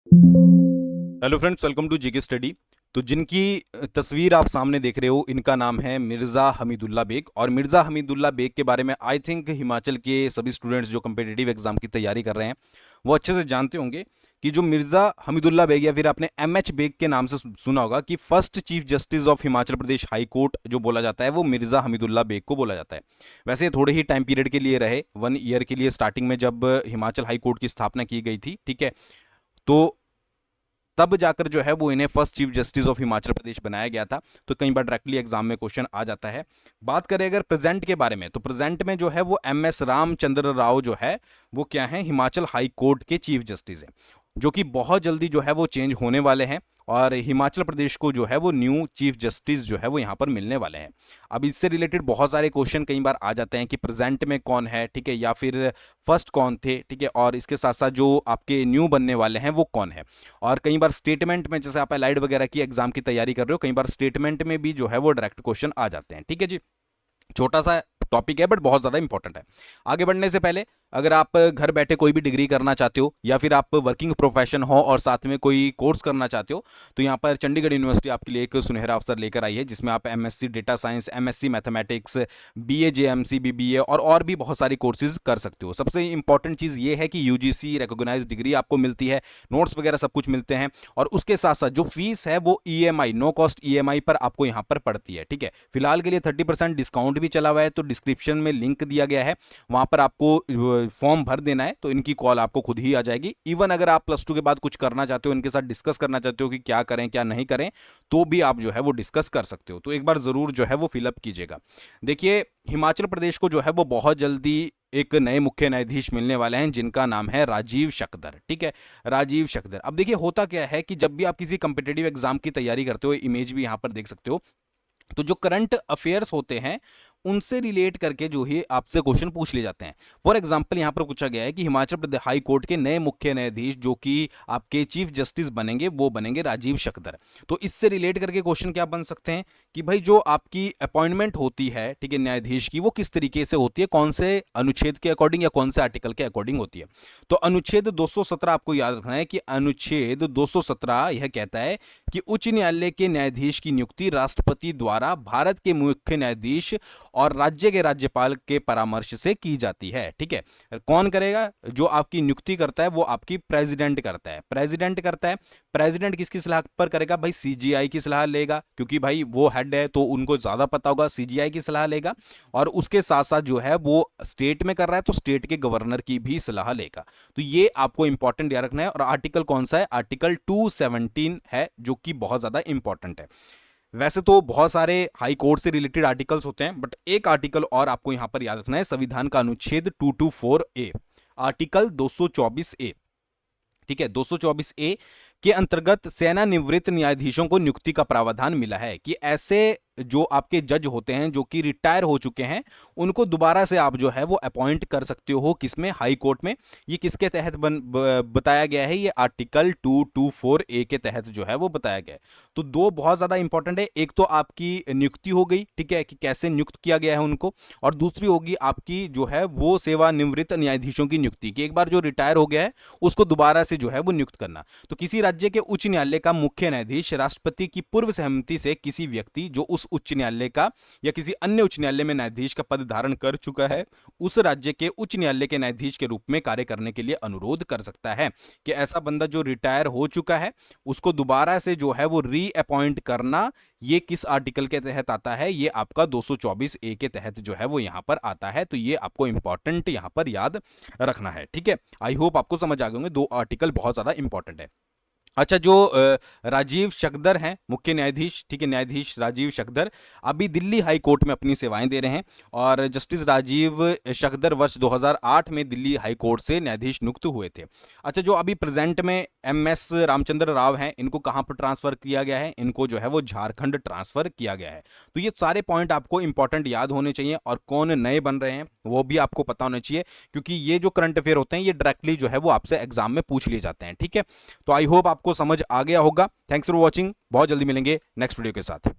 Hello friends, welcome to GK study. तो जिनकी तस्वीर आप सामने देख रहे हो, इनका नाम है मिर्ज़ा हमीदुल्ला बेग। और मिर्ज़ा हमीदुल्ला बेग के बारे में आई थिंक हिमाचल के सभी स्टूडेंट्स जो कम्पिटिटिव एग्जाम की तैयारी कर रहे हैं वो अच्छे से जानते होंगे कि जो मिर्ज़ा हमीदुल्ला बेग या फिर आपने एमएच बेग के नाम से सुना होगा कि first chief justice of Himachal Pradesh high court जो बोला जाता है वो मिर्ज़ा हमीदुल्ला बेग को बोला जाता है। वैसे ये थोड़े ही टाइम पीरियड के लिए रहे, 1 ईयर के लिए स्टार्टिंग में जब हिमाचल हाई कोर्ट की स्थापना की गई थी, ठीक है। तो तब जाकर जो है वो इन्हें first chief justice of Himachal Pradesh बनाया गया था। तो कई बार डायरेक्टली एग्जाम में क्वेश्चन आ जाता है। बात करें अगर प्रेजेंट के बारे में, तो प्रेजेंट में जो है वो एमएस रामचंद्र राव जो है वो क्या है, हिमाचल हाई कोर्ट के चीफ जस्टिस हैं, जो कि बहुत जल्दी जो है वो चेंज होने वाले हैं। और हिमाचल प्रदेश को जो है वो न्यू चीफ जस्टिस जो है वो यहाँ पर मिलने वाले हैं। अब इससे रिलेटेड बहुत सारे क्वेश्चन कई बार आ जाते हैं कि प्रेजेंट में कौन है, ठीक है, या फिर फर्स्ट कौन थे, ठीक है, और इसके साथ साथ जो आपके न्यू बनने वाले हैं वो कौन है। और कई बार स्टेटमेंट में, जैसे आप अलाइड वगैरह की एग्जाम की तैयारी कर रहे हो, कई बार स्टेटमेंट में भी जो है वो डायरेक्ट क्वेश्चन आ जाते हैं, ठीक है जी। छोटा सा टॉपिक है बट बहुत ज़्यादा इंपॉर्टेंट है। आगे बढ़ने से पहले, अगर आप घर बैठे कोई भी डिग्री करना चाहते हो या फिर आप वर्किंग प्रोफेशन हो और साथ में कोई कोर्स करना चाहते हो, तो यहाँ पर चंडीगढ़ यूनिवर्सिटी आपके लिए एक सुनहरा अवसर लेकर आई है, जिसमें आप MSc data science, MSc mathematics, BA JMC, BBA और भी बहुत सारी कोर्सेज कर सकते हो। सबसे इंपॉर्टेंट चीज़ ये है कि यूजीसी रिकॉग्नाइज्ड डिग्री आपको मिलती है, नोट्स वगैरह सब कुछ मिलते हैं, और उसके साथ साथ जो फीस है वो ईएमआई, नो कॉस्ट ईएमआई पर आपको यहाँ पर पड़ती है, ठीक है। फिलहाल के लिए 30% डिस्काउंट भी चला हुआ है, तो डिस्क्रिप्शन में लिंक दिया गया है, वहाँ पर आपको फॉर्म भर देना है, तो इनकी कॉल आपको खुद ही आ जाएगी। इवन अगर आप +2 के बाद कुछ करना चाहते हो, इनके साथ डिस्कस करना चाहते हो कि क्या करें क्या नहीं करें, तो भी आप जो है वो डिस्कस कर सकते हो। तो एक बार ज़रूर जो है वो फिलअप कीजिएगा। देखिए, हिमाचल प्रदेश को जो है वो बहुत जल्दी एक नए मुख्य न्यायाधीश मिलने वाले हैं, जिनका नाम है राजीव शकदर, ठीक है, राजीव शकदर। अब देखिए होता क्या है कि जब भी आप किसी कंपिटेटिव एग्जाम की तैयारी करते हो, इमेज भी यहाँ पर देख सकते हो, तो जो करंट अफेयर्स होते हैं उनसे रिलेट करके जो है आपसे क्वेश्चन पूछ लिए जाते हैं। फॉर एग्जांपल यहाँ पर पूछा गया है कि हिमाचल प्रदेश हाई कोर्ट के नए मुख्य न्यायाधीश जो कि आपके चीफ जस्टिस बनेंगे वो बनेंगे राजीव शकदर। तो इससे रिलेट करके क्वेश्चन क्या बन सकते हैं कि भाई जो आपकी अपॉइंटमेंट होती है, ठीक है, न्यायाधीश की, वो किस तरीके से होती है, कौन से अनुच्छेद के अकॉर्डिंग या कौन से आर्टिकल के अकॉर्डिंग होती है। तो अनुच्छेद 217 आपको याद रखना है कि अनुच्छेद 217 यह कहता है कि उच्च न्यायालय के न्यायाधीश की नियुक्ति राष्ट्रपति द्वारा भारत के मुख्य न्यायाधीश और राज्य के राज्यपाल के परामर्श से की जाती है, ठीक है। कौन करेगा? जो आपकी नियुक्ति करता है वो आपकी प्रेसिडेंट करता है, प्रेसिडेंट करता है। प्रेसिडेंट किसकी सलाह पर करेगा? भाई सीजीआई की सलाह लेगा, क्योंकि भाई वो हेड है तो उनको ज्यादा पता होगा, सीजीआई की सलाह लेगा। और उसके साथ साथ जो है वो स्टेट में कर रहा है तो स्टेट के गवर्नर की भी सलाह लेगा। तो ये आपको इंपॉर्टेंट याद रखना है। और आर्टिकल कौन सा है? आर्टिकल 217 है, जो कि बहुत ज्यादा इंपॉर्टेंट है। वैसे तो बहुत सारे हाई कोर्ट से रिलेटेड आर्टिकल्स होते हैं, बट एक आर्टिकल और आपको यहां पर याद रखना है, संविधान का अनुच्छेद 224A, आर्टिकल 224A, ठीक है। 224A के अंतर्गत सेवानिवृत्त न्यायाधीशों को नियुक्ति का प्रावधान मिला है कि ऐसे जो आपके जज होते हैं जो कि रिटायर हो चुके हैं, उनको दोबारा से आप जो है वो अपॉइंट कर सकते हो, किसमें? हाई कोर्ट में। ये किसके तहत बताया गया है? ये आर्टिकल 224A के तहत जो है वो बताया गया है। तो दो बहुत ज्यादा इंपॉर्टेंट है, एक तो आपकी नियुक्ति हो गई, ठीक है, कि कैसे नियुक्त किया गया है उनको, और दूसरी होगी आपकी जो है वो सेवानिवृत्त न्यायाधीशों की नियुक्ति, कि एक बार जो रिटायर हो गया है उसको दोबारा से जो है वो नियुक्त करना। तो किसी राज्य के उच्च न्यायालय का मुख्य न्यायाधीश राष्ट्रपति की पूर्व सहमति से किसी व्यक्ति जो उस उच्च न्यायालय का या किसी अन्य उच्च न्यायालय में न्यायाधीश का पद धारण कर चुका है, उस राज्य के उच्च न्यायालय के न्यायाधीश के रूप में कार्य करने के लिए अनुरोध कर सकता है। कि ऐसा बंदा जो रिटायर हो चुका है उसको दोबारा से जो है वो रीअपॉइंट करना, ये किस आर्टिकल के तहत आता है? ये आपका 224A के तहत जो है वो यहां पर आता है। तो ये आपको इंपॉर्टेंट यहां पर याद रखना है, ठीक है। आई होप आपको समझ आ गए होंगे, दो आर्टिकल बहुत ज्यादा इंपॉर्टेंट है। अच्छा, जो राजीव शकदर हैं मुख्य न्यायाधीश, ठीक है, न्यायाधीश राजीव शकदर अभी दिल्ली हाई कोर्ट में अपनी सेवाएं दे रहे हैं। और जस्टिस राजीव शकदर वर्ष 2008 में दिल्ली हाई कोर्ट से न्यायाधीश नियुक्त हुए थे। अच्छा, जो अभी प्रेजेंट में एमएस रामचंद्र राव हैं, इनको कहाँ पर ट्रांसफर किया गया है? इनको जो है वो झारखंड ट्रांसफर किया गया है। तो ये सारे पॉइंट आपको इंपॉर्टेंट याद होने चाहिए, और कौन नए बन रहे हैं वो भी आपको पता होना चाहिए, क्योंकि ये जो करंट अफेयर होते हैं ये डायरेक्टली जो है वो आपसे एग्जाम में पूछ लिए जाते हैं, ठीक है। तो आई होप आपको समझ आ गया होगा। थैंक्स फॉर वॉचिंग, बहुत जल्दी मिलेंगे नेक्स्ट वीडियो के साथ।